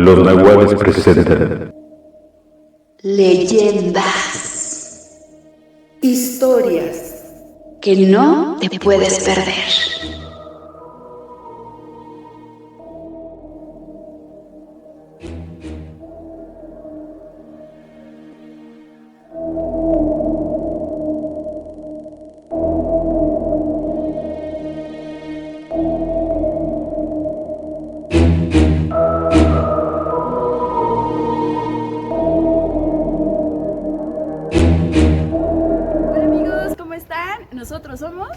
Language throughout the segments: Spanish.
Los Nahuales presentan leyendas, historias que no te puedes perder. Hola amigos, ¿cómo están? Nosotros somos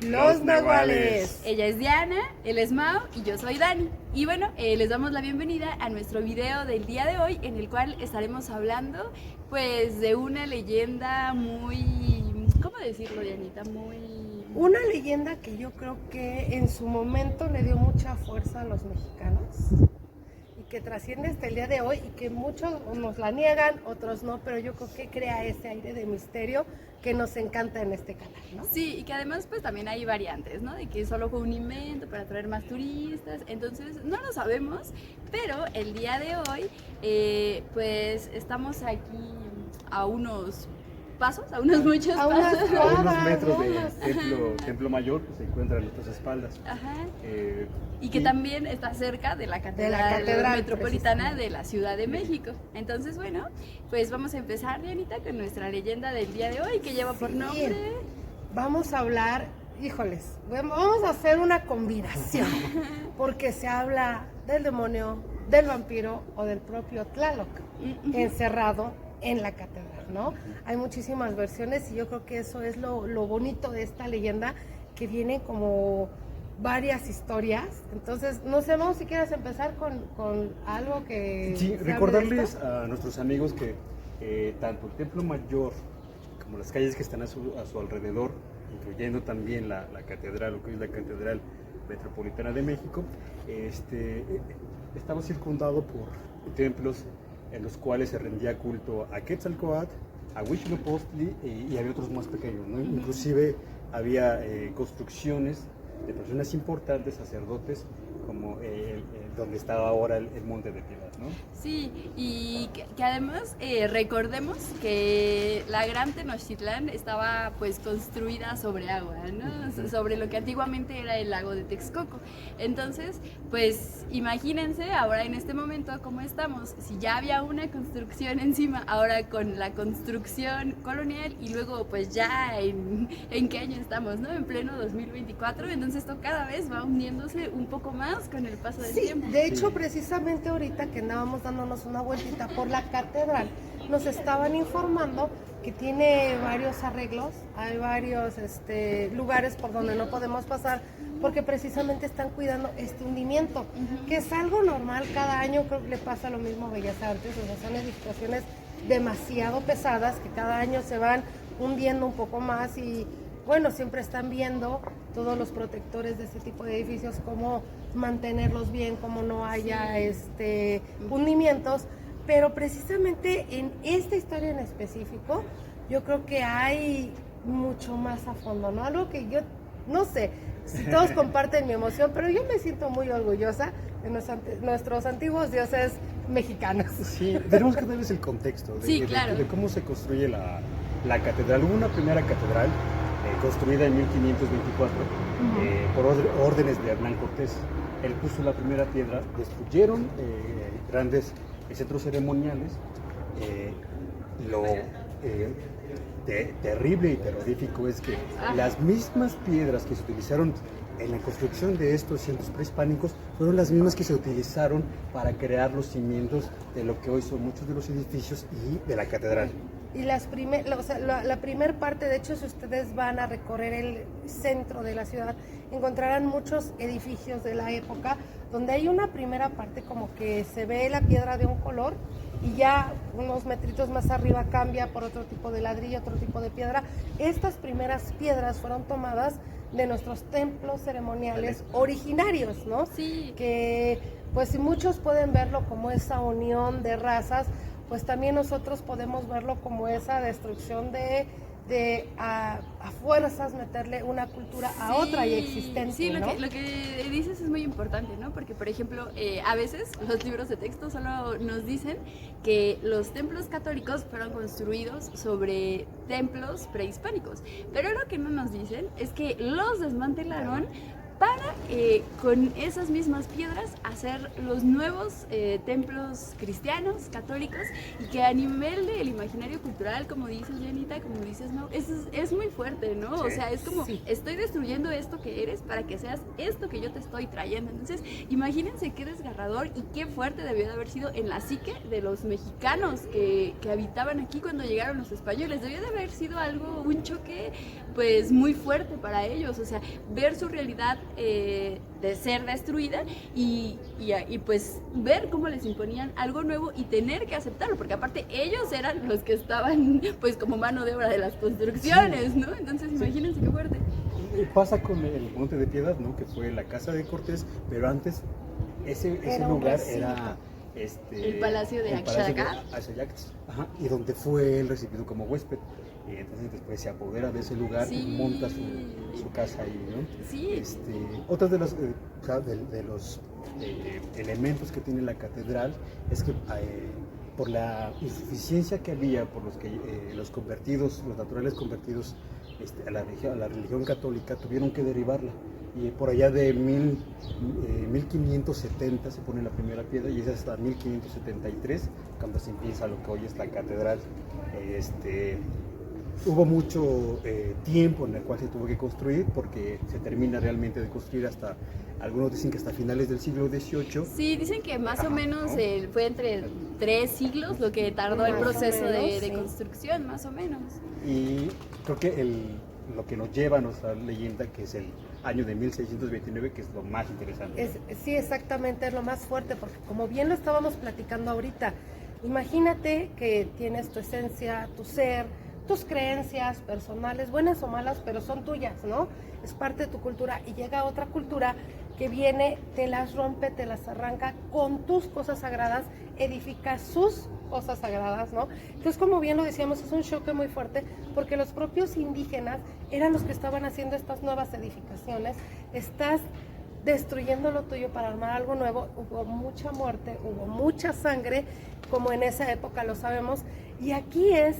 Los Nahuales. Ella es Diana, él es Mao y yo soy Dani. Y bueno, les damos la bienvenida a nuestro video del día de hoy, en el cual estaremos hablando pues de una leyenda muy... ¿Cómo decirlo, Dianita? Una leyenda que yo creo que en su momento le dio mucha fuerza a los mexicanos y que trasciende hasta el día de hoy y que muchos nos la niegan, otros no, pero yo creo que crea ese aire de misterio que nos encanta en este canal, ¿no? Sí, y que además pues también hay variantes, ¿no? De que solo fue un invento para atraer más turistas, entonces no lo sabemos, pero el día de hoy pues estamos aquí a unos pasos, a unos muchos A unas pasos. cuadras. A unos metros unas- del templo mayor que se encuentra a nuestras espaldas. Ajá. Eh, Y que también está cerca de la catedral, metropolitana de la Ciudad de México. Entonces, bueno, pues vamos a empezar, Dianita, con nuestra leyenda del día de hoy, que lleva por Sí. nombre... Vamos a hablar, híjoles, vamos a hacer una combinación, porque se habla del demonio, del vampiro o del propio Tlaloc, encerrado en la catedral, ¿no? Hay muchísimas versiones y yo creo que eso es lo bonito de esta leyenda, que viene como varias historias. Entonces, no sé, Mau, si quieres empezar con algo que... sí, se hable de recordarles esto. a nuestros amigos que tanto el templo mayor como las calles que están a su alrededor, incluyendo también la catedral, lo que es la Catedral Metropolitana de México, estaba circundado por templos en los cuales se rendía culto a Quetzalcóatl, a Huitzilopochtli y había otros más pequeños, ¿no? Inclusive había construcciones de personas importantes, sacerdotes, como donde estaba ahora el Monte de Piedad, ¿no? Sí, y que además recordemos que la Gran Tenochtitlán estaba pues construida sobre agua, ¿no? Sobre lo que antiguamente era el lago de Texcoco. Entonces, pues imagínense ahora en este momento cómo estamos. Si ya había una construcción encima, ahora con la construcción colonial y luego pues ya en qué año estamos, ¿no? En pleno 2024, entonces esto cada vez va hundiéndose un poco más con el paso del Sí, tiempo. de hecho, precisamente ahorita que andábamos dándonos una vueltita por la catedral, nos estaban informando que tiene varios arreglos, hay varios lugares por donde no podemos pasar, porque precisamente están cuidando este hundimiento, que es algo normal cada año. Creo que le pasa lo mismo a Bellas Artes, o sea, son edificaciones demasiado pesadas que cada año se van hundiendo un poco más y bueno, siempre están viendo todos los protectores de este tipo de edificios cómo mantenerlos bien, cómo no haya hundimientos, pero precisamente en esta historia en específico yo creo que hay mucho más a fondo, ¿no? Algo que yo no sé si todos comparten mi emoción, pero yo me siento muy orgullosa de nuestros antiguos dioses mexicanos. Sí, tenemos que darles el contexto Sí, claro. de cómo se construye la catedral. Hubo una primera catedral construida en 1524 por órdenes de Hernán Cortés. Él puso la primera piedra, destruyeron grandes centros ceremoniales. Lo terrible y terrorífico es que las mismas piedras que se utilizaron en la construcción de estos centros prehispánicos fueron las mismas que se utilizaron para crear los cimientos de lo que hoy son muchos de los edificios y de la catedral. Y la primer parte, de hecho, si ustedes van a recorrer el centro de la ciudad, encontrarán muchos edificios de la época donde hay una primera parte como que se ve la piedra de un color y ya unos metritos más arriba cambia por otro tipo de ladrillo, otro tipo de piedra. Estas primeras piedras fueron tomadas de nuestros templos ceremoniales originarios, ¿no? Sí. Que pues si muchos pueden verlo como esa unión de razas, pues también nosotros podemos verlo como esa destrucción de a fuerzas meterle una cultura a otra y existente, sí, ¿no? lo que dices es muy importante, ¿no? Porque, por ejemplo, a veces los libros de texto solo nos dicen que los templos católicos fueron construidos sobre templos prehispánicos, pero lo que no nos dicen es que los desmantelaron para con esas mismas piedras hacer los nuevos templos cristianos, católicos, y que a nivel del imaginario cultural, como dices Janita, como dices Mau, es muy fuerte, ¿no? Sí. O sea, es como, estoy destruyendo esto que eres para que seas esto que yo te estoy trayendo. Entonces, imagínense qué desgarrador y qué fuerte debió de haber sido en la psique de los mexicanos que habitaban aquí cuando llegaron los españoles. Debió de haber sido algo, un choque, pues, muy fuerte para ellos. O sea, ver su realidad de ser destruida y pues ver cómo les imponían algo nuevo y tener que aceptarlo, porque aparte ellos eran los que estaban pues como mano de obra de las construcciones, ¿no? Entonces imagínense qué fuerte. Pasa con el Monte de Piedad, ¿no? Que fue la casa de Cortés, pero antes ese Era lugar recinto. era El Palacio de Axayax, y donde fue él recibido como huésped. Y entonces después se apodera de ese lugar y monta su casa ahí, ¿no? Sí. Otras de los elementos que tiene la catedral es que por la insuficiencia que había por los que los convertidos, los naturales convertidos a la religión católica, tuvieron que derribarla. Y por allá de 1570 se pone la primera piedra y es hasta 1573 cuando se empieza lo que hoy es la catedral. Hubo mucho tiempo en el cual se tuvo que construir porque se termina realmente de construir hasta, algunos dicen que hasta finales del siglo XVIII. Sí, dicen que más o menos fue entre 3 siglos lo que tardó el proceso de construcción, más o menos. Y creo que lo que nos lleva a nuestra leyenda, que es el año de 1629, que es lo más interesante. Sí, exactamente, es lo más fuerte, porque como bien lo estábamos platicando ahorita, imagínate que tienes tu esencia, tu ser, tus creencias personales, buenas o malas, pero son tuyas, ¿no? Es parte de tu cultura y llega otra cultura que viene, te las rompe, te las arranca con tus cosas sagradas, edifica sus cosas sagradas, ¿no? Entonces, como bien lo decíamos, es un choque muy fuerte porque los propios indígenas eran los que estaban haciendo estas nuevas edificaciones. Estás destruyendo lo tuyo para armar algo nuevo. Hubo mucha muerte, hubo mucha sangre, como en esa época lo sabemos, y aquí es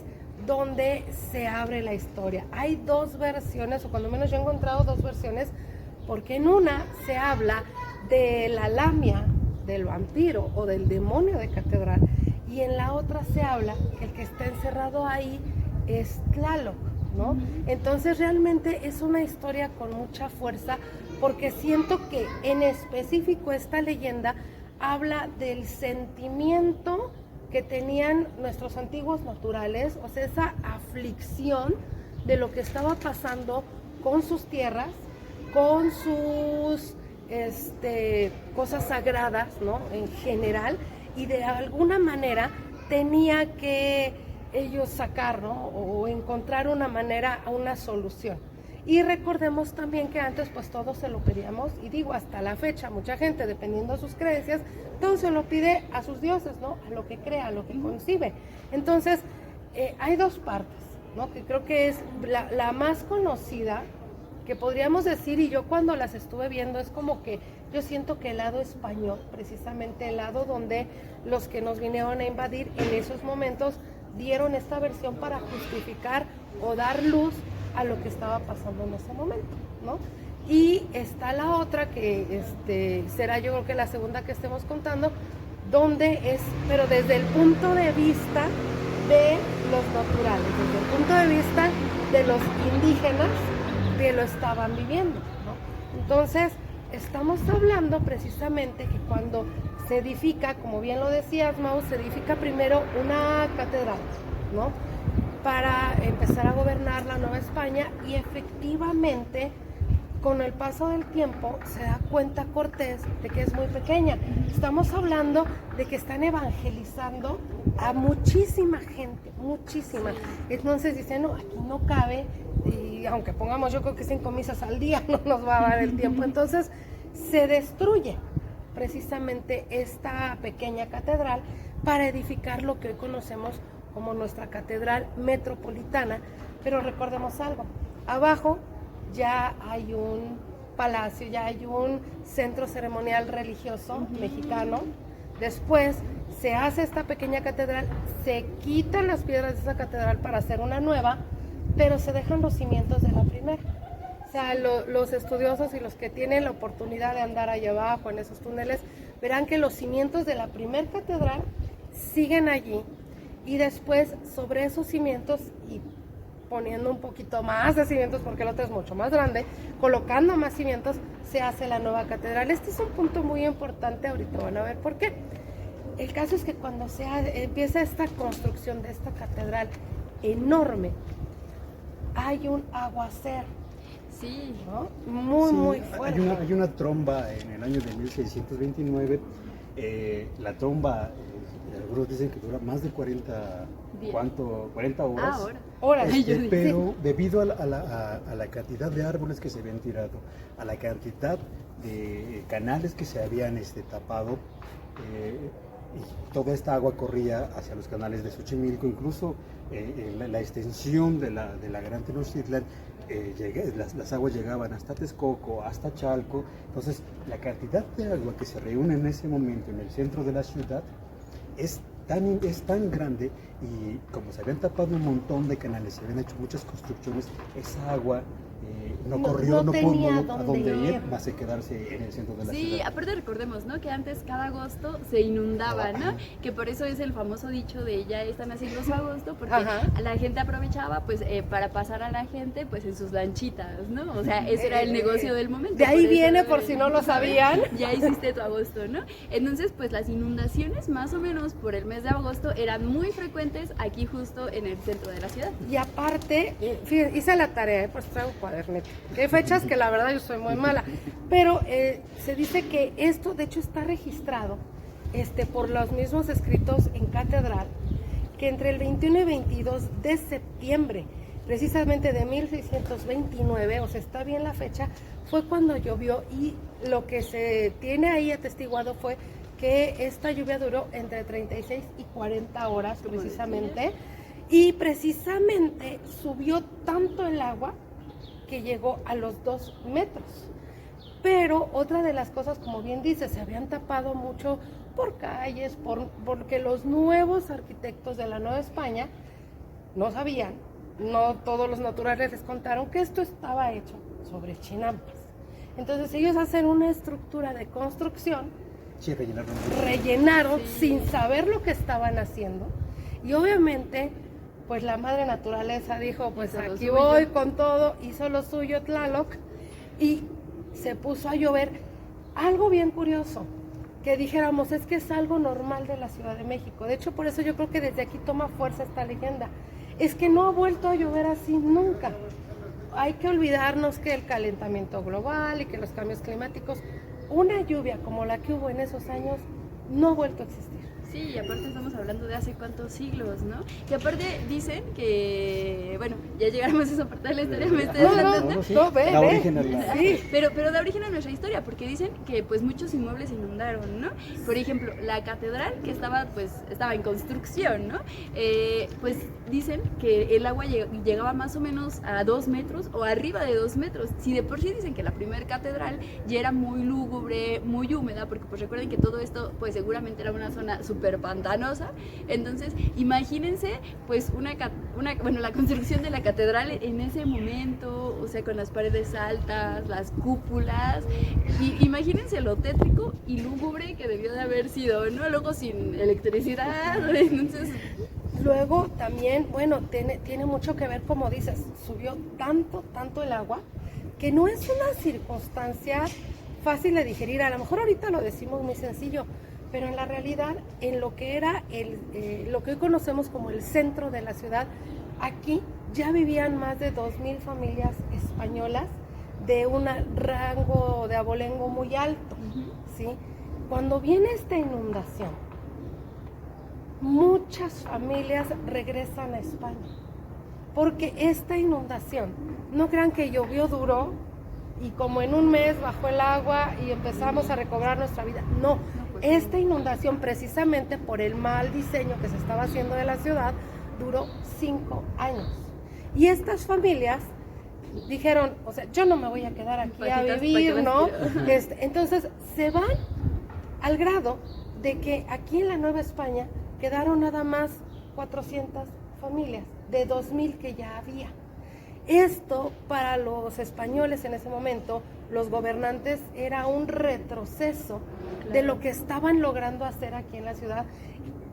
donde se abre la historia. Hay dos versiones, o cuando menos yo he encontrado dos versiones, porque en una se habla de la lamia, del vampiro o del demonio de catedral, y en la otra se habla que el que está encerrado ahí es Tlaloc, ¿no? Entonces realmente es una historia con mucha fuerza, porque siento que en específico esta leyenda habla del sentimiento que tenían nuestros antiguos naturales, o sea, esa aflicción de lo que estaba pasando con sus tierras, con sus cosas sagradas, ¿no? En general, y de alguna manera tenía que ellos sacar, ¿no? O encontrar una manera, una solución. Y recordemos también que antes pues todo se lo pedíamos, y digo hasta la fecha, mucha gente dependiendo de sus creencias, todo se lo pide a sus dioses, ¿no? A lo que crea, a lo que concibe. Entonces, hay dos partes, ¿no? Que creo que es la más conocida, que podríamos decir, y yo cuando las estuve viendo, es como que yo siento que el lado español, precisamente el lado donde los que nos vinieron a invadir en esos momentos, dieron esta versión para justificar o dar luz a lo que estaba pasando en ese momento, ¿no? Y está la otra que será yo creo que la segunda que estemos contando, donde es, pero desde el punto de vista de los naturales, desde el punto de vista de los indígenas que lo estaban viviendo, ¿no? Entonces, estamos hablando precisamente que cuando se edifica, como bien lo decías, Mau, se edifica primero una catedral, ¿no? Para empezar a gobernar la Nueva España, y efectivamente con el paso del tiempo se da cuenta Cortés de que es muy pequeña. Estamos hablando de que están evangelizando a muchísima gente, muchísima. Entonces dicen, no, aquí no cabe, y aunque pongamos yo creo que 5 misas al día no nos va a dar el tiempo. Entonces se destruye precisamente esta pequeña catedral para edificar lo que hoy conocemos como nuestra catedral metropolitana, Pero recordemos algo, abajo ya hay un palacio, ya hay un centro ceremonial religioso mexicano. Después se hace esta pequeña catedral, se quitan las piedras de esa catedral para hacer una nueva, pero se dejan los cimientos de la primera. O sea, los estudiosos y los que tienen la oportunidad de andar allá abajo en esos túneles, verán que los cimientos de la primera catedral siguen allí, y después sobre esos cimientos, y poniendo un poquito más de cimientos porque el otro es mucho más grande, colocando más cimientos, se hace la nueva catedral. Este es un punto muy importante, ahorita van a ver por qué. El caso es que cuando empieza esta construcción de esta catedral enorme, hay un aguacero. Sí. ¿No? Muy fuerte. Hay una tromba en el año de 1629. La tromba, algunos dicen que dura más de 40 horas. Horas. Pero debido a la cantidad de árboles que se habían tirado, a la cantidad de canales que se habían tapado, y toda esta agua corría hacia los canales de Xochimilco, incluso la extensión de la Gran Tenochtitlan, las aguas llegaban hasta Texcoco, hasta Chalco. Entonces la cantidad de agua que se reúne en ese momento en el centro de la ciudad es tan grande, y como se habían tapado un montón de canales, se habían hecho muchas construcciones, esa agua no corrió, no pudo a dónde ir, más que quedarse en el centro de la ciudad. Sí, aparte recordemos, ¿no? Que antes cada agosto se inundaba, ¿no? Que por eso es el famoso dicho de ya están haciendo su agosto, porque la gente aprovechaba pues para pasar a la gente pues en sus lanchitas, ¿no? O sea, ese era el negocio del momento. De ahí viene, por si no lo sabían. Ya hiciste tu agosto, ¿no? Entonces pues las inundaciones más o menos por el mes de agosto eran muy frecuentes aquí justo en el centro de la ciudad. Y aparte, fíjense, hice la tarea, pues traigo cuadernito. Hay fechas que la verdad yo soy muy mala, pero se dice que esto de hecho está registrado por los mismos escritos en catedral, que entre el 21 y 22 de septiembre, precisamente de 1629, o sea, está bien la fecha, fue cuando llovió, y lo que se tiene ahí atestiguado fue que esta lluvia duró entre 36 y 40 horas precisamente, y precisamente subió tanto el agua que llegó a los 2 metros. Pero otra de las cosas, como bien dice, se habían tapado mucho por calles, porque los nuevos arquitectos de la Nueva España no sabían, no todos los naturales les contaron que esto estaba hecho sobre chinampas. Entonces ellos hacen una estructura de construcción, Sí, rellenaron sin saber lo que estaban haciendo, y obviamente pues la madre naturaleza dijo, pues aquí voy con todo, hizo lo suyo Tlaloc, y se puso a llover. Algo bien curioso, que dijéramos, es que es algo normal de la Ciudad de México. De hecho, por eso yo creo que desde aquí toma fuerza esta leyenda. Es que no ha vuelto a llover así nunca. Hay que olvidarnos que el calentamiento global y que los cambios climáticos, una lluvia como la que hubo en esos años, no ha vuelto a existir. Sí, y aparte estamos hablando de hace cuántos siglos, ¿no? Y aparte dicen que, bueno, ya llegamos a esa parte de la historia, me estoy adelantando. Da origen a Sí. Pero da origen a nuestra historia, porque dicen que pues muchos inmuebles se inundaron, ¿no? Por ejemplo, la catedral que estaba en construcción, ¿no? Pues dicen que el agua llegaba más o menos a 2 metros o arriba de 2 metros. Si de por sí dicen que la primera catedral ya era muy lúgubre, muy húmeda, porque pues recuerden que todo esto pues seguramente era una zona súper pantanosa. Entonces imagínense pues la construcción de la catedral en ese momento, o sea, con las paredes altas, las cúpulas, y imagínense lo tétrico y lúgubre que debió de haber sido, ¿no? Luego sin electricidad, entonces... Luego también, bueno, tiene mucho que ver, como dices, subió tanto el agua, que no es una circunstancia fácil de digerir. A lo mejor ahorita lo decimos muy sencillo, pero en la realidad, en lo que era lo que hoy conocemos como el centro de la ciudad, aquí ya vivían más de 2,000 familias españolas de un rango de abolengo muy alto, ¿sí? Cuando viene esta inundación, muchas familias regresan a España, porque esta inundación, no crean que llovió duro y como en un mes bajó el agua y empezamos a recobrar nuestra vida. No, esta inundación, precisamente por el mal diseño que se estaba haciendo de la ciudad, duró 5 años. Y estas familias dijeron, o sea, yo no me voy a quedar aquí a Patitas, vivir, ¿para ¿no? qué las quiero? Entonces se van al grado de que aquí en la Nueva España quedaron nada más 400 familias de 2000 que ya había. Esto para los españoles en ese momento, los gobernantes, era un retroceso de lo que estaban logrando hacer aquí en la ciudad,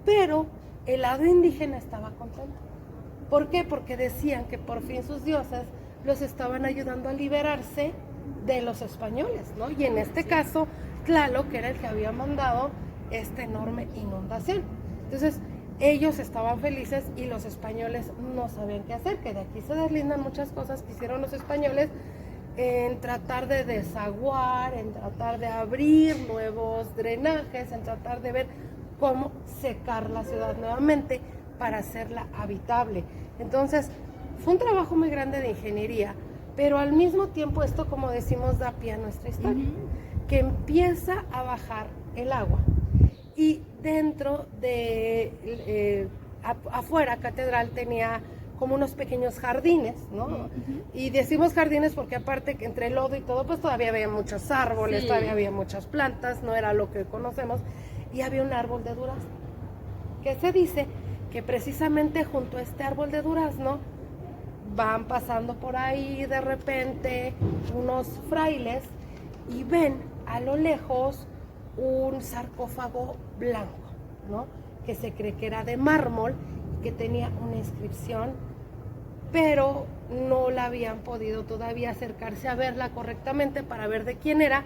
pero el lado indígena estaba contento. ¿Por qué? Porque decían que por fin sus dioses los estaban ayudando a liberarse de los españoles, ¿no? Y en este caso, Tlaloc, que era el que había mandado esta enorme inundación. Entonces, ellos estaban felices y los españoles no sabían qué hacer, que de aquí se deslindan muchas cosas que hicieron los españoles en tratar de desaguar, en tratar de abrir nuevos drenajes, en tratar de ver cómo secar la ciudad nuevamente para hacerla habitable. Entonces, fue un trabajo muy grande de ingeniería, pero al mismo tiempo esto, como decimos, da pie a nuestra historia, que empieza a bajar el agua. Y dentro de, afuera, Catedral tenía como unos pequeños jardines, ¿no? Y decimos jardines porque aparte que entre el lodo y todo, pues todavía había muchos árboles, Sí. todavía había muchas plantas, no era lo que conocemos, y había un árbol de durazno, que se dice que precisamente junto a este árbol de durazno van pasando por ahí de repente unos frailes y ven a lo lejos un sarcófago blanco, ¿no? Que se cree que era de mármol y que tenía una inscripción, pero no la habían podido todavía acercarse a verla correctamente para ver de quién era,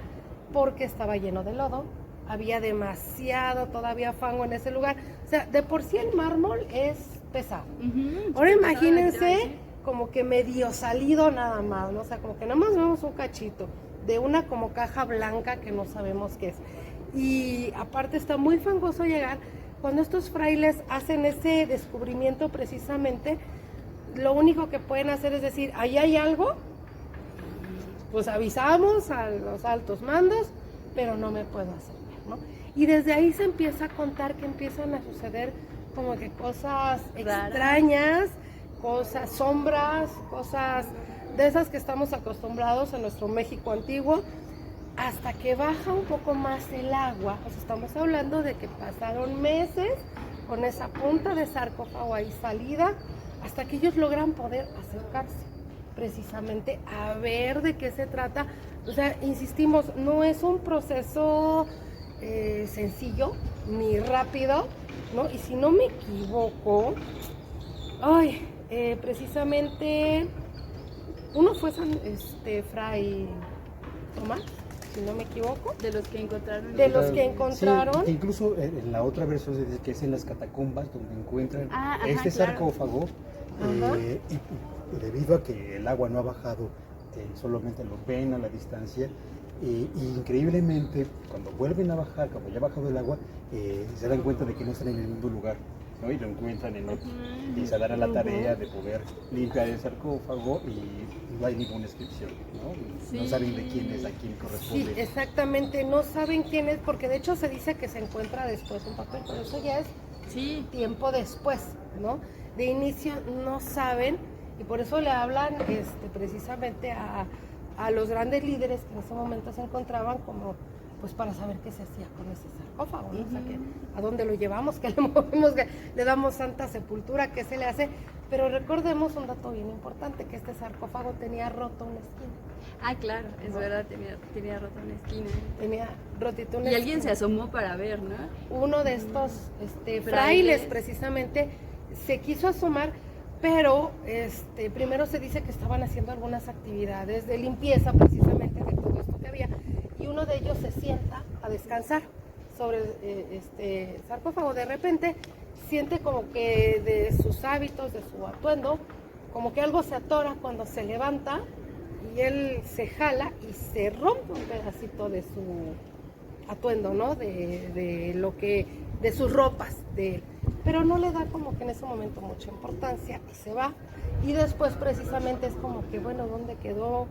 porque estaba lleno de lodo, había demasiado todavía fango en ese lugar. O sea, de por sí el mármol es pesado. Ahora imagínense como que medio salido nada más, ¿no? O sea, como que nada más vemos un cachito de una como caja blanca que no sabemos qué es. Y aparte está muy fangoso llegar. Cuando estos frailes hacen ese descubrimiento precisamente, lo único que pueden hacer es decir, ahí hay algo, pues avisamos a los altos mandos, pero no me puedo acercar, ¿no? Y desde ahí se empieza a contar que empiezan a suceder como que cosas extrañas, cosas, sombras, cosas de esas que estamos acostumbrados en nuestro México antiguo, hasta que baja un poco más el agua. O sea, estamos hablando de que pasaron meses con esa punta de sarcófago ahí salida, hasta que ellos logran poder acercarse precisamente a ver de qué se trata. O sea, insistimos, no es un proceso sencillo ni rápido, ¿no? Y si no me equivoco, precisamente uno fue Fray Tomás, si no me equivoco, De los que encontraron. de los que encontraron. Sí, incluso en la otra versión se dice que es en las catacumbas donde encuentran Ajá, este claro. sarcófago, Ajá. y debido a que el agua no ha bajado, solamente lo ven a la distancia, y increíblemente cuando vuelven a bajar, cuando ya ha bajado el agua, se dan cuenta de que no están en el mismo lugar, ¿no? Y lo encuentran en otro, y se dan a la tarea de poder limpiar el sarcófago y no hay ninguna inscripción, ¿no? No Sí. saben de quién es, a quién corresponde. Sí, exactamente, no saben quién es, porque de hecho se dice que se encuentra después un papel, pero eso ya es Sí. tiempo después, ¿no? De inicio no saben, y por eso le hablan precisamente a los grandes líderes que en ese momento se encontraban, como pues para saber qué se hacía con ese sarcófago, ¿no? O sea, a dónde lo llevamos, que le movemos, que le damos santa sepultura, qué se le hace. Pero recordemos un dato bien importante, que este sarcófago tenía roto una esquina. Ah, claro, es verdad, tenía roto una esquina. Tenía rotito una Y alguien se esquina. asomó para ver, ¿no? Uno de estos frailes Frailes. precisamente se quiso asomar, pero primero se dice que estaban haciendo algunas actividades de limpieza precisamente de todo esto que había, y uno de ellos se sienta a descansar sobre este sarcófago. De repente siente como que de sus hábitos, de su atuendo, como que algo se atora cuando se levanta, y él se jala y se rompe un pedacito de su atuendo, ¿no? De sus ropas de él. Pero no le da como que en ese momento mucha importancia y se va. Y después precisamente es como que, bueno, ¿dónde quedó?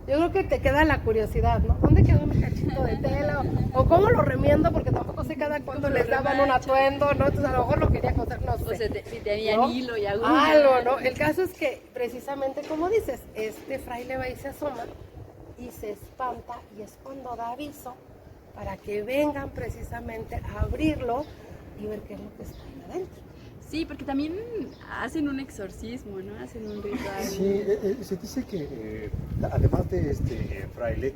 Yo creo que te queda la curiosidad, ¿no? ¿Dónde quedó mi cachito de tela? O cómo lo remiendo, porque tampoco sé cada cuándo les daban un atuendo, ¿no? Entonces a lo mejor lo quería coser, no sé. O sea, si tenían ¿no? hilo y aguja. Algo, ¿no? El caso es que precisamente como dices, este fraile va y se asoma y se espanta y es cuando da aviso para que vengan precisamente a abrirlo y ver qué es lo que está ahí adentro. Sí, porque también hacen un exorcismo, ¿no? Hacen un ritual. Sí, se dice que además de este fraile,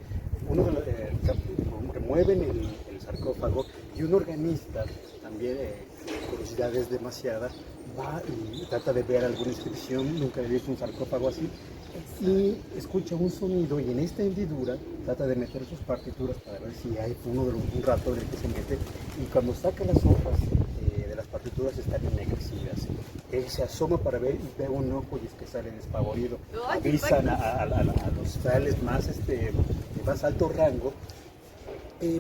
uno de los que mueven el sarcófago y un organista, también curiosidades demasiadas, va y trata de ver alguna inscripción, nunca he visto un sarcófago así, y escucha un sonido y en esta hendidura trata de meter sus partituras para ver si hay un rato en el que se mete, y cuando saca las hojas de las partituras están ennegrecidas. Él se asoma para ver y ve un ojo y es que sale despavorido. Ay, Avisan a los frailes más, de más alto rango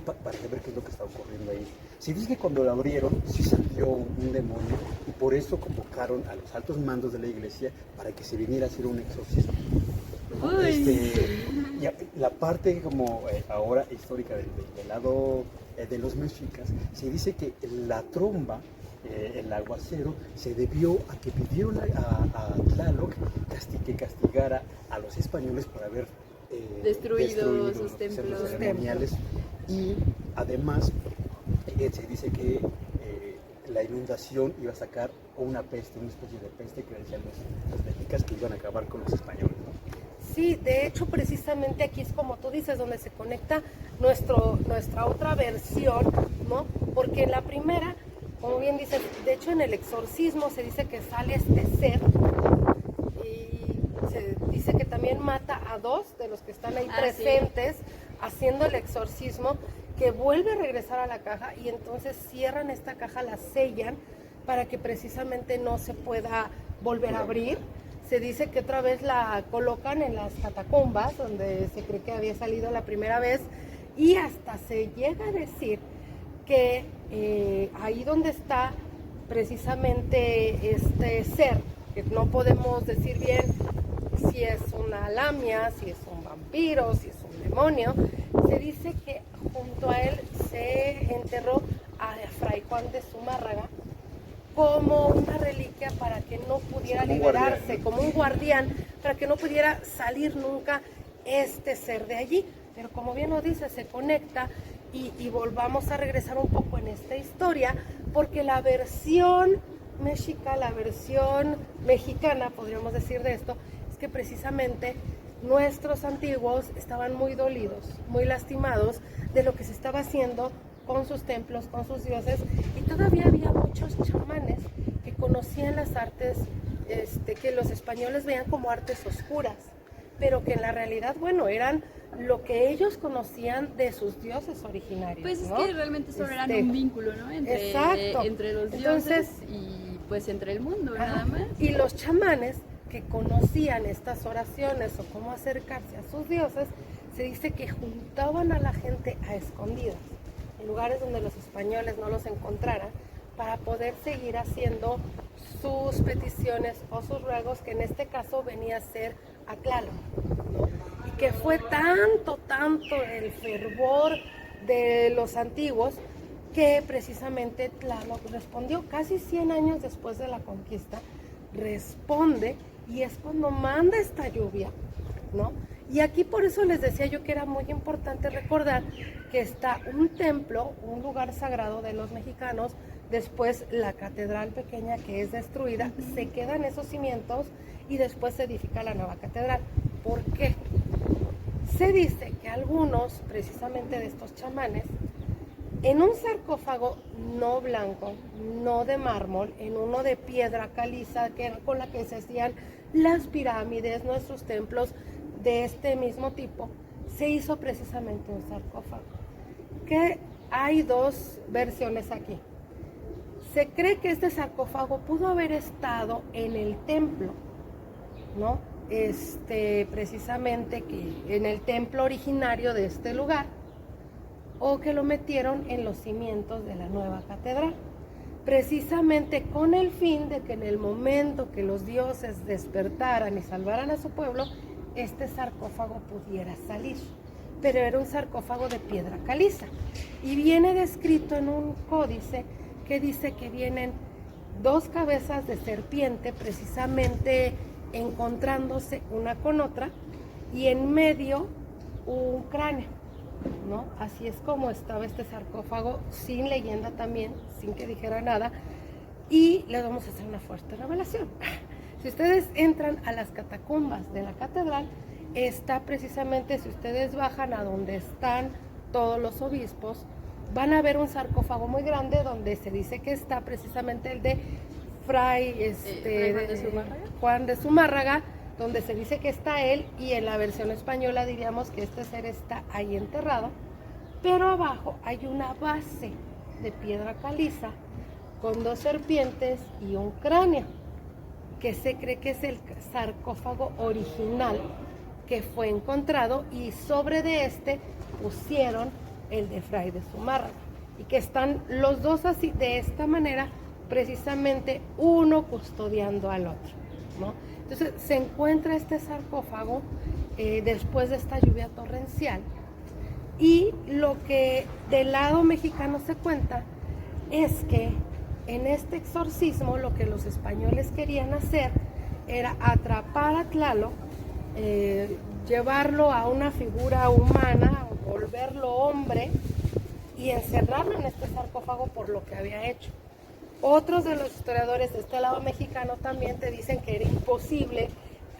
para ver qué es lo que está ocurriendo ahí. Se dice que cuando la abrieron sí salió un demonio y por eso convocaron a los altos mandos de la iglesia para que se viniera a hacer un exorcismo. Y la parte como ahora histórica del lado de los mexicas, se dice que la tromba, el aguacero, se debió a que pidieron a Tlaloc que castigara a los españoles por haber destruido sus los templos centros ceremoniales, y además se dice que la inundación iba a sacar una especie de peste que decían los mexicas que iban a acabar con los españoles, ¿no? Sí, de hecho precisamente aquí es como tú dices, donde se conecta nuestra otra versión, ¿no? Porque en la primera, como bien dices, de hecho en el exorcismo se dice que sale este ser y se dice que también mata a 2 de los que están ahí presentes, sí, haciendo el exorcismo, que vuelve a regresar a la caja y entonces cierran esta caja, la sellan para que precisamente no se pueda volver a abrir. Se dice que otra vez la colocan en las catacumbas, donde se cree que había salido la primera vez, y hasta se llega a decir que ahí donde está precisamente este ser, que no podemos decir bien si es una lamia, si es un vampiro, si es un demonio, se dice que junto a él se enterró a Fray Juan de Zumárraga como una reliquia para que no pudiera liberarse, como un guardián, para que no pudiera salir nunca este ser de allí. Pero como bien lo dice, se conecta y volvamos a regresar un poco en esta historia, porque la versión mexica, la versión mexicana, podríamos decir de esto, es que precisamente nuestros antiguos estaban muy dolidos, muy lastimados de lo que se estaba haciendo con sus templos, con sus dioses, y todavía había muchos chamanes que conocían las artes que los españoles veían como artes oscuras, pero que en la realidad, bueno, eran lo que ellos conocían de sus dioses originarios. Pues es ¿no? que realmente solo eran un vínculo, ¿no? Entre los dioses y pues entre el mundo, nada más. Y los chamanes que conocían estas oraciones o cómo acercarse a sus dioses, se dice que juntaban a la gente a escondidas, en lugares donde los españoles no los encontraran, para poder seguir haciendo sus peticiones o sus ruegos, que en este caso venía a ser a Tlaloc, ¿no? Y que fue tanto el fervor de los antiguos, que precisamente Tlaloc respondió casi 100 años después de la conquista, responde, y es cuando manda esta lluvia, ¿no? Y aquí por eso les decía yo que era muy importante recordar que está un templo, un lugar sagrado de los mexicanos, después la catedral pequeña que es destruida, se quedan esos cimientos y después se edifica la nueva catedral. ¿Por qué? Se dice que algunos, precisamente de estos chamanes, en un sarcófago no blanco, no de mármol, en uno de piedra caliza, que era con la que se hacían las pirámides, nuestros templos de este mismo tipo, se hizo precisamente un sarcófago. Que hay 2 versiones aquí. Se cree que este sarcófago pudo haber estado en el templo, ¿no? Precisamente que en el templo originario de este lugar, o que lo metieron en los cimientos de la nueva catedral, precisamente con el fin de que en el momento que los dioses despertaran y salvaran a su pueblo, este sarcófago pudiera salir. Pero era un sarcófago de piedra caliza. Y viene descrito en un códice que dice que vienen 2 cabezas de serpiente precisamente encontrándose una con otra y en medio un cráneo, ¿no? Así es como estaba este sarcófago, sin leyenda también, sin que dijera nada. Y les vamos a hacer una fuerte revelación. Si ustedes entran a las catacumbas de la catedral, está precisamente, si ustedes bajan a donde están todos los obispos, van a ver un sarcófago muy grande donde se dice que está precisamente el de Fray Juan de Zumárraga, donde se dice que está él, y en la versión española diríamos que este ser está ahí enterrado, pero abajo hay una base de piedra caliza con 2 serpientes y un cráneo, que se cree que es el sarcófago original que fue encontrado, y sobre de este pusieron el de Fray de Zumárraga, y que están los 2 así, de esta manera, precisamente uno custodiando al otro, ¿no? Entonces se encuentra este sarcófago después de esta lluvia torrencial, y lo que del lado mexicano se cuenta es que en este exorcismo lo que los españoles querían hacer era atrapar a Tlaloc, llevarlo a una figura humana, volverlo hombre y encerrarlo en este sarcófago por lo que había hecho. Otros de los historiadores de este lado mexicano también te dicen que era imposible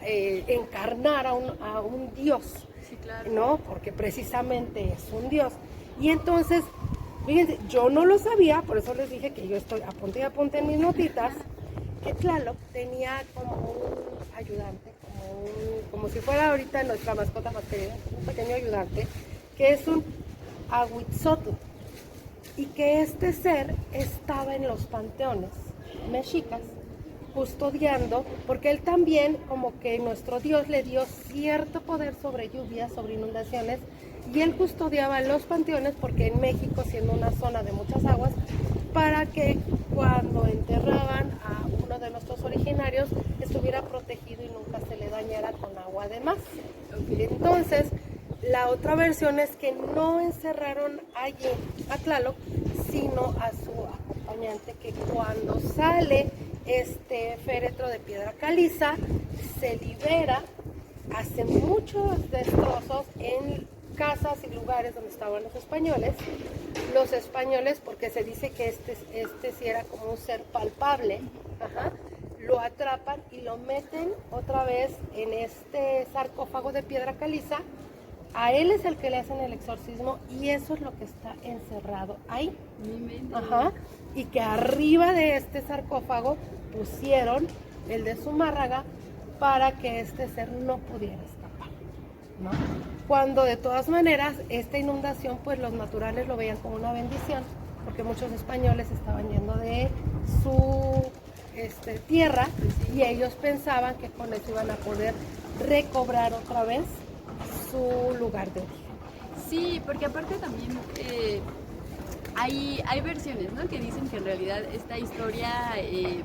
encarnar a un dios, Sí, claro. ¿no? Porque precisamente es un dios. Y entonces, fíjense, yo no lo sabía, por eso les dije que yo estoy apunté en mis notitas, que Tlaloc tenía como un ayudante, como si fuera ahorita nuestra mascota más querida, un pequeño ayudante, que es un Ahuitzotl, y que este ser estaba en los panteones mexicas custodiando, porque él también, como que nuestro Dios le dio cierto poder sobre lluvias, sobre inundaciones, y él custodiaba los panteones, porque en México, siendo una zona de muchas aguas, para que cuando enterraban a uno de nuestros originarios estuviera protegido y nunca se le dañara con agua de más. Entonces, la otra versión es que no encerraron allí a Tlaloc, sino a su acompañante, que cuando sale este féretro de piedra caliza, se libera, hace muchos destrozos en casas y lugares donde estaban los españoles. Los españoles, porque se dice que este sí era como un ser palpable, lo atrapan y lo meten otra vez en este sarcófago de piedra caliza. A él es el que le hacen el exorcismo, y eso es lo que está encerrado ahí. Y que arriba de este sarcófago pusieron el de Zumárraga para que este ser no pudiera escapar, ¿no? Cuando de todas maneras esta inundación, pues los naturales lo veían como una bendición, porque muchos españoles estaban yendo de su tierra, y ellos pensaban que con eso iban a poder recobrar otra vez su lugar de origen. Sí, porque aparte también hay versiones, ¿no?, que dicen que en realidad esta historia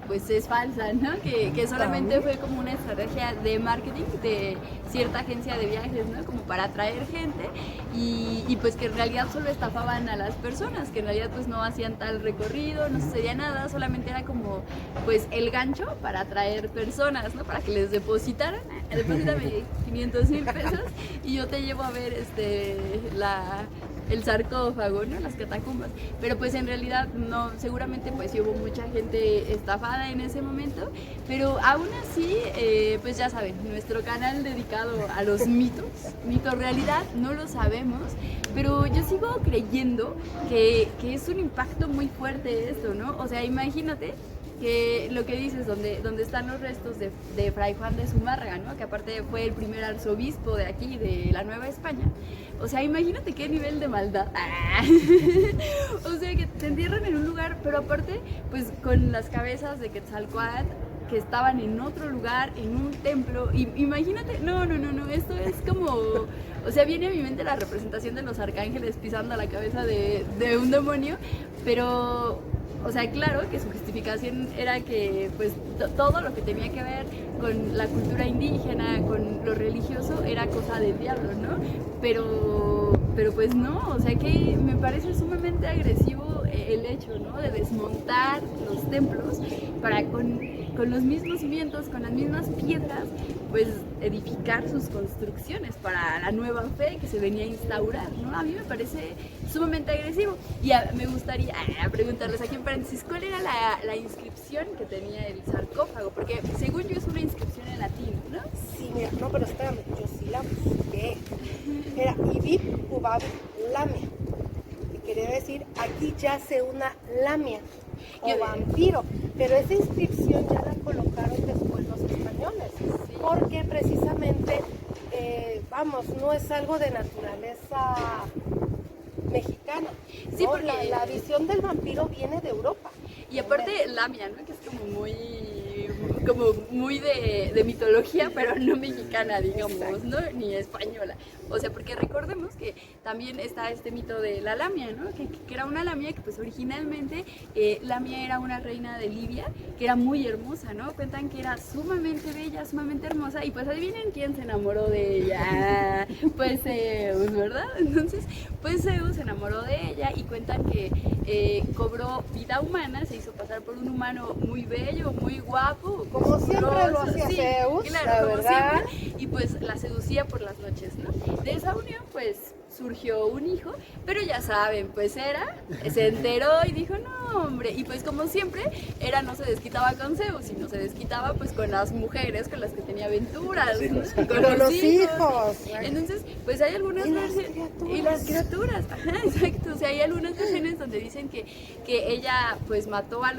pues es falsa, ¿no? Que solamente fue como una estrategia de marketing de cierta agencia de viajes, ¿no?, como para atraer gente, y pues que en realidad solo estafaban a las personas, que en realidad pues no hacían tal recorrido, no sucedía nada, solamente era como pues el gancho para atraer personas, ¿no?, para que les depositaran, deposítame 500,000 pesos y yo te llevo a ver el sarcófago, ¿no?, las catacumbas. Pero pues en realidad no, seguramente pues sí hubo mucha gente estafada en ese momento, pero aún así, pues ya saben, nuestro canal dedicado a los mitos, realidad, no lo sabemos, pero yo sigo creyendo que es un impacto muy fuerte esto, ¿no? O sea, imagínate que lo que dices, donde están los restos de Fray Juan de Zumárraga, ¿no?, que aparte fue el primer arzobispo de aquí, de la Nueva España. O sea, imagínate qué nivel de maldad. O sea, que te entierran en un lugar, pero aparte, pues con las cabezas de Quetzalcóatl que estaban en otro lugar, en un templo. Y imagínate, no, esto es como, o sea, viene a mi mente la representación de los arcángeles pisando la cabeza de un demonio, pero o sea, claro que su justificación era que pues todo lo que tenía que ver con la cultura indígena, con lo religioso, era cosa del diablo, ¿no? Pero pues no, o sea que me parece sumamente agresivo el hecho, ¿no? De desmontar los templos para con los mismos cimientos, con las mismas piedras, pues edificar sus construcciones para la nueva fe que se venía a instaurar, ¿no? A mí me parece sumamente agresivo. Y me gustaría preguntarles aquí en paréntesis, ¿cuál era la inscripción que tenía el sarcófago? Porque según yo es una inscripción en latín, ¿no? Sí, mira, no, pero espérame, yo sí la busqué. Era Ibib Ubab Lamia. Y quería decir, aquí yace una lamia o vampiro. Pero esa inscripción ya la colocaron después los españoles. Porque precisamente, no es algo de naturaleza mexicana. Sí, ¿no? porque La visión del vampiro viene de Europa. Y aparte Lamia, ¿no? Que es como muy de mitología, pero no mexicana, digamos, ¿no? Ni española. O sea, porque recordemos que también está este mito de la Lamia, ¿no? Que era una Lamia que pues originalmente Lamia era una reina de Libia que era muy hermosa, ¿no? Cuentan que era sumamente bella, sumamente hermosa y pues adivinen quién se enamoró de ella. Pues Zeus, ¿verdad? Entonces, pues Zeus se enamoró de ella y cuentan que cobró vida humana, se hizo pasar por un humano muy bello, muy guapo. Como siempre lo hacía Zeus, claro, la como verdad. siempre, y pues la seducía por las noches, ¿no? De esa unión pues surgió un hijo, pero ya saben, pues se enteró y dijo, no hombre, y pues como siempre, no se desquitaba con Zeus, sino se desquitaba pues con las mujeres con las que tenía aventuras, ¿no? Con los hijos. Entonces, pues hay algunas versiones, y las criaturas, ajá, exacto, o sea, hay algunas versiones donde dicen que ella pues mató a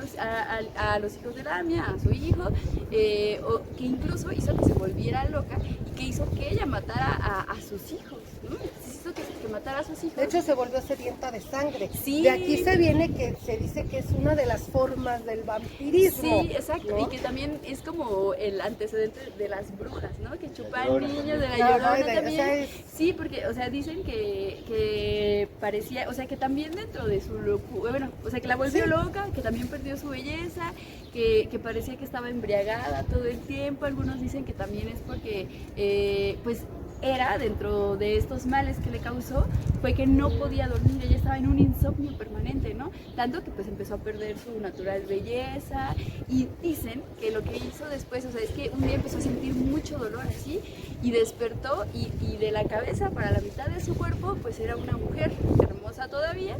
los hijos de Lamia, a su hijo, o que incluso hizo que se volviera loca y que hizo que ella matara a sus hijos, ¿no? Hizo que matara a sus hijos. De hecho, se volvió sedienta de sangre. Sí. De aquí se viene que se dice que es una de las formas del vampirismo. Sí, exacto, ¿no? y que también es como el antecedente de las brujas, ¿no? Que chupan niños, de la Ajá, Llorona también. o sea, Sí, porque, o sea, dicen que parecía, o sea, que también dentro de su locura, bueno, o sea, que la volvió loca, que también perdió su belleza, que parecía que estaba embriagada todo el tiempo. Algunos dicen que también es porque, pues, era dentro de estos males que le causó, fue que no podía dormir, ella estaba en un insomnio permanente, ¿no? Tanto que pues empezó a perder su natural belleza y dicen que lo que hizo después, o sea, es que un día empezó a sentir mucho dolor así y despertó y de la cabeza para la mitad de su cuerpo pues era una mujer hermosa todavía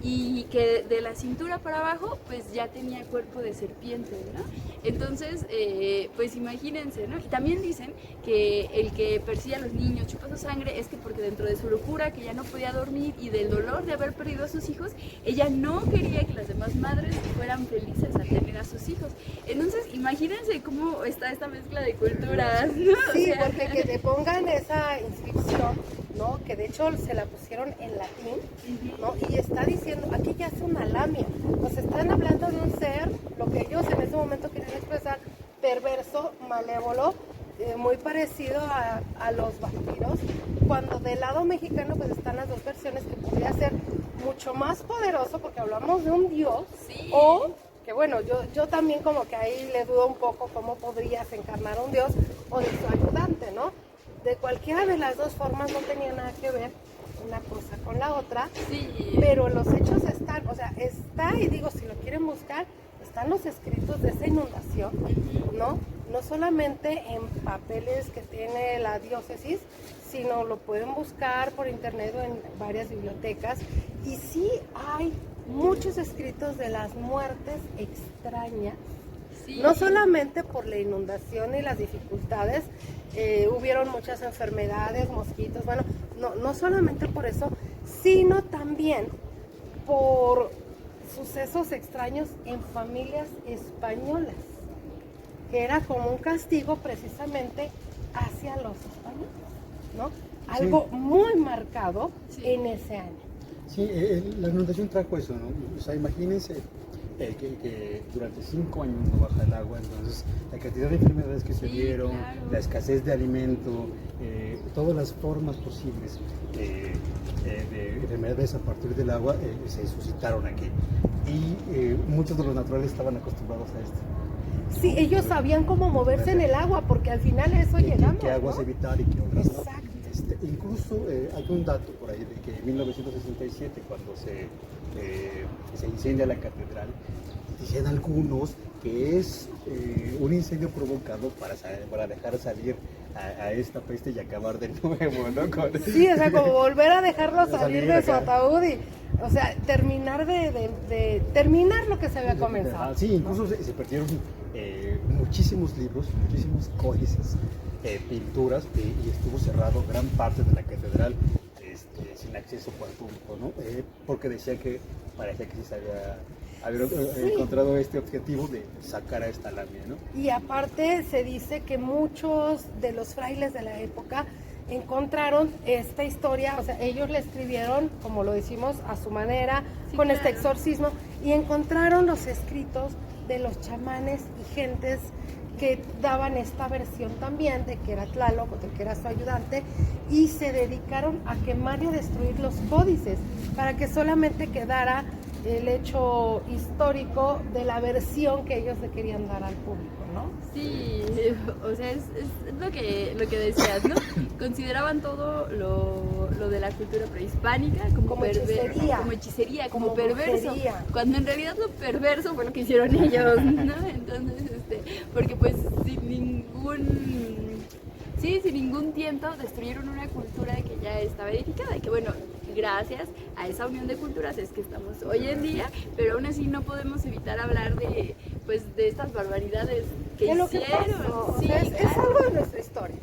y que de la cintura para abajo pues ya tenía cuerpo de serpiente, ¿no? Entonces, pues imagínense, ¿no? Y también dicen que el que persigue a los niños, chupa su sangre, es que porque dentro de su locura, que ya no podía dormir y del dolor de haber perdido a sus hijos, ella no quería que las demás madres fueran felices al tener a sus hijos. Entonces, imagínense cómo está esta mezcla de culturas, ¿no? Sí, O sea, porque que te pongan esa inscripción, ¿no? Que de hecho se la pusieron en latín, ¿no? Y está diciendo, aquí ya es una lamia. Nos están hablando de un ser, lo que ellos en ese momento querían expresar, perverso, malévolo, muy parecido a los vampiros, cuando del lado mexicano pues están las dos versiones, que podría ser mucho más poderoso porque hablamos de un dios, sí. o que bueno, yo también como que ahí le dudo un poco cómo podrías encarnar a un dios o de su ayudante, ¿no? De cualquiera de las dos formas no tenía nada que ver una cosa con la otra, sí. pero los hechos están, o sea, está, y digo, si lo quieren buscar, están los escritos de esa inundación, ¿no? No solamente en papeles que tiene la diócesis, sino lo pueden buscar por internet o en varias bibliotecas. Y sí hay muchos escritos de las muertes extrañas, Sí. no solamente por la inundación y las dificultades, hubieron muchas enfermedades, mosquitos, bueno, no solamente por eso, sino también por sucesos extraños en familias españolas, que era como un castigo precisamente hacia los españoles, ¿no? Algo muy marcado en ese año. Sí, la inundación trajo eso, ¿no? O sea, imagínense que durante 5 años no baja el agua, entonces la cantidad de enfermedades que se dieron, claro. la escasez de alimento, todas las formas posibles de enfermedades a partir del agua se suscitaron aquí. y muchos de los naturales estaban acostumbrados a esto. Sí, ellos sabían cómo moverse en el agua, porque al final a eso llegamos. ¿Qué aguas ¿no? evitar y qué otras no? Exacto. Incluso hay un dato por ahí de que en 1967, cuando se incendia la catedral, dicen algunos que es un incendio provocado para dejar salir a esta peste y acabar de nuevo, ¿no? Sí, o sea, como volver a dejarlo salir de su acá. ataúd y, o sea, terminar terminar lo que se había comenzado. Sí, incluso se perdieron muchísimos libros, muchísimos códices, pinturas, y estuvo cerrado gran parte de la catedral sin acceso para el público, ¿no? Porque decía que parecía que sí se había encontrado este objetivo de sacar a esta lamia, ¿no? Y aparte se dice que muchos de los frailes de la época encontraron esta historia, o sea, ellos la escribieron, como lo decimos, a su manera, Sí, con claro. este exorcismo, y encontraron los escritos de los chamanes y gentes que daban esta versión también de que era Tlaloc, de que era su ayudante, y se dedicaron a quemar y a destruir los códices para que solamente quedara el hecho histórico de la versión que ellos le querían dar al público, ¿no? Sí, o sea, es lo que decías, ¿no? Consideraban todo lo de la cultura prehispánica como hechicería. como hechicería, como Como perverso, brujería. cuando en realidad lo perverso fue lo que hicieron ellos, ¿no? Entonces, porque pues sin ningún tiento destruyeron una cultura que ya estaba edificada y que bueno, gracias a esa unión de culturas es que estamos hoy en día, pero aún así no podemos evitar hablar de estas barbaridades que De lo que hicieron. pasó, Sí, o sea, es claro. algo de nuestra historia.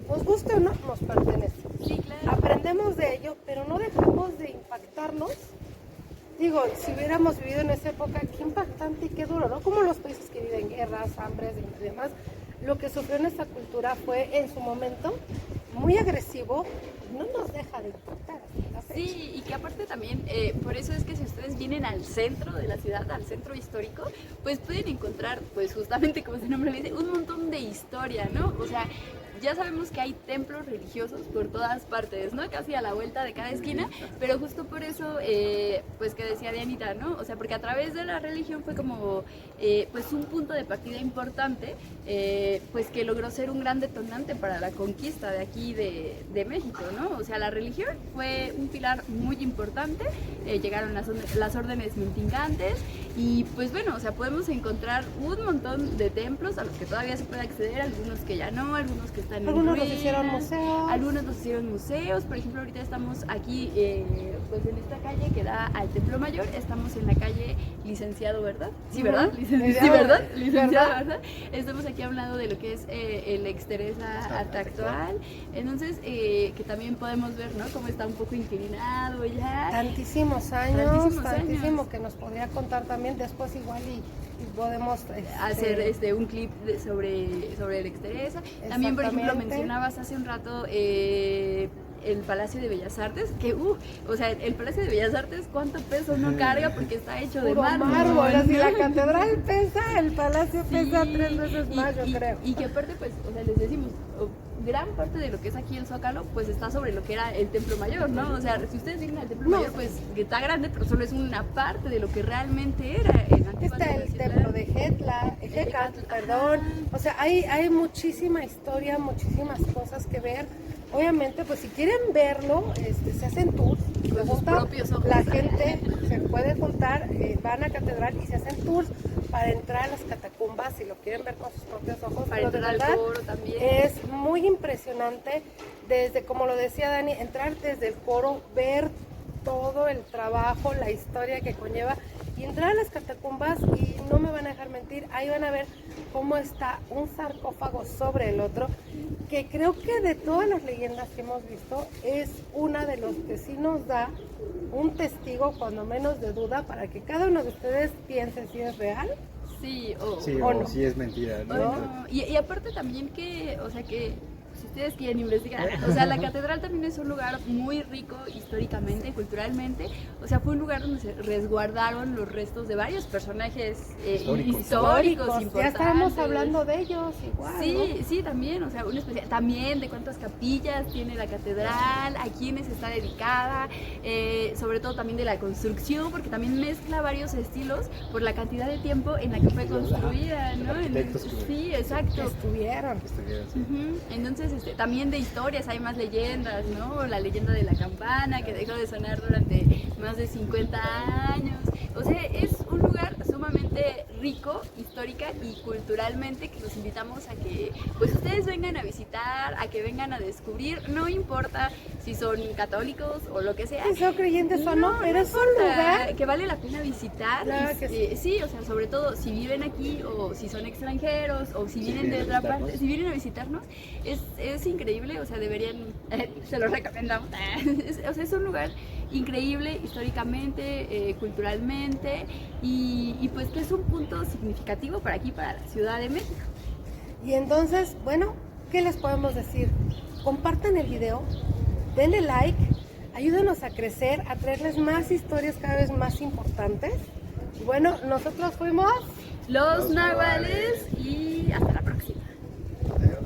Nos guste o no, nos pertenece. Sí, claro. Aprendemos de ello, pero no dejamos de impactarnos. Digo, si hubiéramos vivido en esa época, qué impactante y qué duro, ¿no? Como los países que viven guerras, hambres y demás, lo que sufrió en esta cultura fue en su momento muy agresivo, no nos deja de impactar. hasta la fecha. Sí, y que aparte también, por eso es que si ustedes vienen al centro de la ciudad, al centro histórico, pues pueden encontrar, pues justamente como su nombre le dice, un montón de historia, ¿no? O sea, ya sabemos que hay templos religiosos por todas partes, ¿no? Casi a la vuelta de cada esquina, pero justo por eso, pues que decía Dianita, ¿no? O sea, porque a través de la religión fue como, pues un punto de partida importante, pues que logró ser un gran detonante para la conquista de aquí de México, ¿no? O sea, la religión fue un pilar muy importante, llegaron las órdenes mendicantes y pues bueno, o sea, podemos encontrar un montón de templos a los que todavía se puede acceder, algunos que ya no, algunos que están Algunos en los ruinas, hicieron museos. algunos los hicieron museos, por ejemplo ahorita estamos aquí pues en esta calle que da al Templo Mayor, estamos en la calle Licenciado, ¿verdad? Sí, ¿verdad? Sí, ¿verdad? Licenciado, ¿verdad? Estamos aquí a un lado de lo que es el Exteresa Arte Actual, entonces que también podemos ver, ¿no? Cómo está un poco inclinado ya. Tantísimos años, Tantísimos tantísimo años. que nos podría contar también después igual y podemos Hacer un clip sobre el Exteresa. También, por ejemplo, Exactamente. mencionabas hace un rato el Palacio de Bellas Artes, que, o sea, el Palacio de Bellas Artes, ¿cuánto peso no carga? Porque está hecho de puro mármol. mármol, así ¿no? la catedral pesa, el palacio pesa Sí, 3 veces más, yo creo. Y que aparte, pues, o sea, les decimos, gran parte de lo que es aquí el Zócalo, pues está sobre lo que era el Templo Mayor, ¿no? O sea, si ustedes vienen al Templo No. Mayor, pues que está grande, pero solo es una parte de lo que realmente era en Antigua Está el Tenochtitlan. templo de Hecatl, perdón. O sea, hay muchísima historia, muchísimas cosas que ver. Obviamente, pues si quieren verlo, se hacen tours. Con sus propios ojos. La gente se puede juntar, van a catedral y se hacen tours para entrar a las catacumbas, si lo quieren ver con sus propios ojos. Para Pero de entrar al verdad, coro también. es muy impresionante, desde, como lo decía Dani, entrar desde el coro, ver todo el trabajo, la historia que conlleva, y entrar a las catacumbas y no me van a dejar mentir, ahí van a ver cómo está un sarcófago sobre el otro, que creo que de todas las leyendas que hemos visto, es una de los que sí nos da un testigo, cuando menos de duda, para que cada uno de ustedes piense si es real. Sí, Sí, ¿O o no? si es mentira, ¿no? No, y aparte también que, o sea, que si ustedes quieren investigar, o sea, la catedral también es un lugar muy rico históricamente, culturalmente, o sea, fue un lugar donde se resguardaron los restos de varios personajes históricos importantes. Ya estábamos hablando de ellos igual, Sí, ¿no? sí, también, o sea, una especial, también de cuántas capillas tiene la catedral, a quiénes está dedicada, sobre todo también de la construcción, porque también mezcla varios estilos por la cantidad de tiempo en la que fue construida, ¿no? Arquitectos que- Sí, exacto. Estuvieron. Sí. Ujú. Entonces, también de historias, hay más leyendas, ¿no? La leyenda de la campana que dejó de sonar durante más de 50 años. O sea, es un lugar sumamente rico, histórica y culturalmente, que los invitamos a que pues ustedes vengan a visitar, a que vengan a descubrir, no importa si son católicos o lo que sea. Si son creyentes o no, pero es un lugar que vale la pena visitar. Claro Y, que sí, o sea, sobre todo si viven aquí o si son extranjeros o si vienen de vienen a otra visitarnos. parte, si vienen a visitarnos, es increíble, o sea, deberían, se lo recomendamos. O sea, es un lugar increíble históricamente, culturalmente y pues que es un punto significativo para aquí, para la Ciudad de México. Y entonces, bueno, ¿qué les podemos decir? Compartan el video, denle like, ayúdenos a crecer, a traerles más historias cada vez más importantes. Y bueno, nosotros fuimos... Los Nahuales y hasta la próxima. Adiós.